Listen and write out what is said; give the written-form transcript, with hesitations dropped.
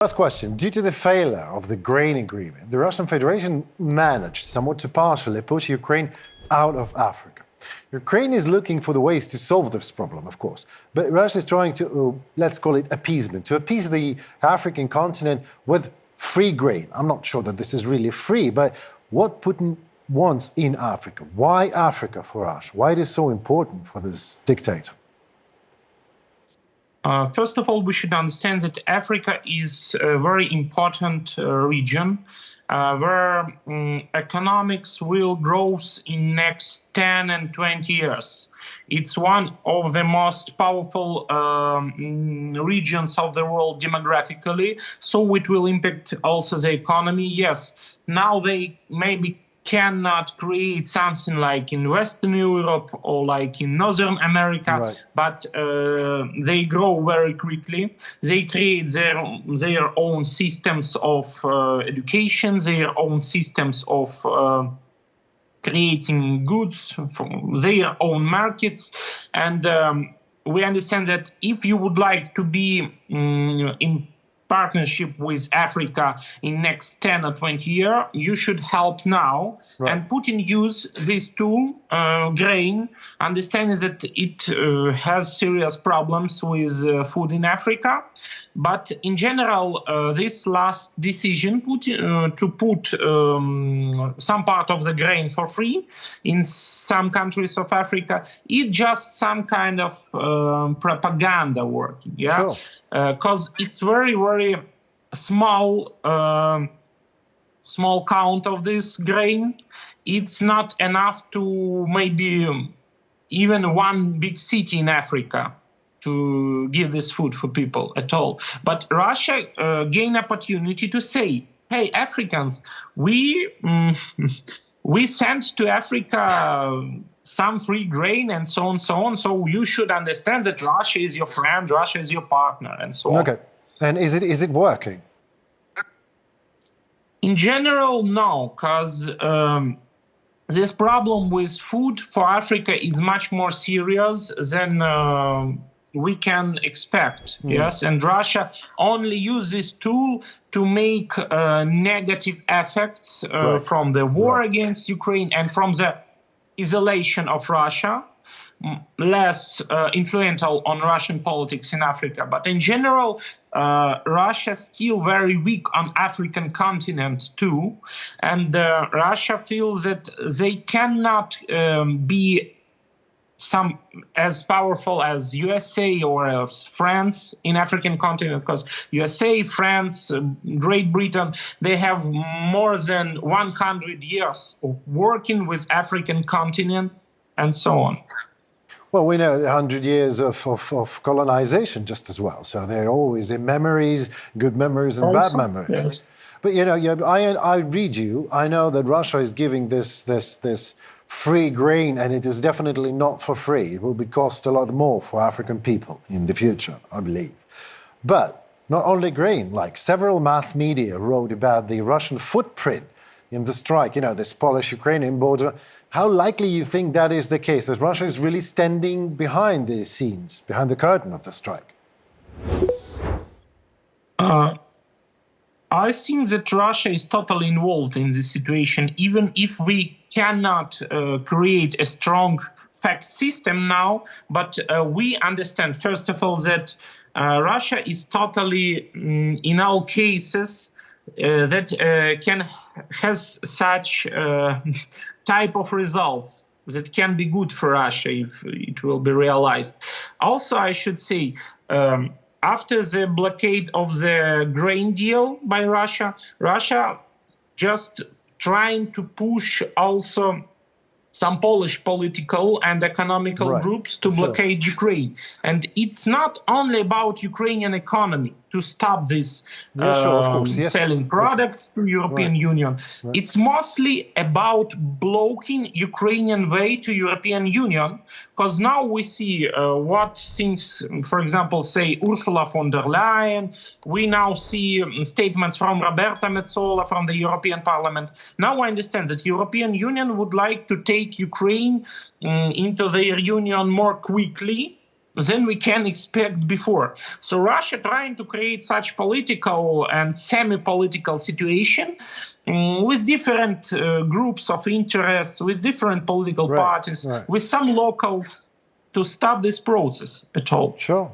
Last question. Due to the failure of the grain agreement, the Russian Federation managed somewhat to partially push Ukraine out of Africa. Ukraine is looking for the ways to solve this problem, of course, but Russia is trying to, let's call it appeasement, to appease the African continent with free grain. I'm not sure that this is really free, but what Putin wants in Africa. Why Africa for Russia? Why it is so important for this dictator? First of all, we should understand that Africa is a very important region where economics will grow in next 10 and 20 years. It's one of the most powerful regions of the world demographically, so it will impact also the economy. Yes, now they maybe cannot create something like in Western Europe or like in Northern America, right, but they grow very quickly. They create their own systems of education, their own systems of creating goods, from their own markets. And we understand that if you would like to be in partnership with Africa in next 10 or 20 years, you should help now. Right. And Putin use this tool, grain, understanding that it has serious problems with food in Africa. But in general, this last decision to put some part of the grain for free in some countries of Africa is just some kind of propaganda working, yeah? Because it's very, very small count of this grain. It's not enough to maybe even one big city in Africa to give this food for people at all. But Russia gained opportunity to say, hey, Africans, we sent to Africa some free grain and so on, so on. So you should understand that Russia is your friend, Russia is your partner, and so on. Okay. And is it working? In general, no, because this problem with food for Africa is much more serious than we can expect, yes? And Russia only uses this tool to make negative effects right, from the war right, against Ukraine and from the isolation of Russia, less influential on Russian politics in Africa. But in general, Russia is still very weak on African continent too. And Russia feels that they cannot be as powerful as USA or as France in African continent, because USA, France, Great Britain, they have more than 100 years of working with African continent and so on. Well, we know 100 years of colonization just as well. So they're always in memories, good memories and also, bad memories. Yes. But, you know, I read you, I know that Russia is giving this free grain, and it is definitely not for free. It will cost a lot more for African people in the future, I believe. But not only grain, like several mass media wrote about the Russian footprint in the strike, you know, this Polish-Ukrainian border. How likely you think that is the case, that Russia is really standing behind the scenes, behind the curtain of the strike? I think that Russia is totally involved in this situation, even if we cannot create a strong fact system now. But we understand, first of all, that Russia is totally, in all cases, that has such type of results that can be good for Russia if it will be realized. Also, I should say, after the blockade of the grain deal by Russia, Russia just trying to push also some Polish political and economical right, groups to blockade Ukraine. And it's not only about Ukrainian economy to stop this selling products to European right, Union. Right. It's mostly about blocking Ukrainian way to European Union, because now we see what things, for example, say Ursula von der Leyen. We now see statements from Roberta Metsola from the European Parliament. Now I understand that European Union would like to take Ukraine into their union more quickly, than we can expect before. So Russia trying to create such political and semi-political situation with different groups of interests, with different political parties, with some locals to stop this process at all. Sure.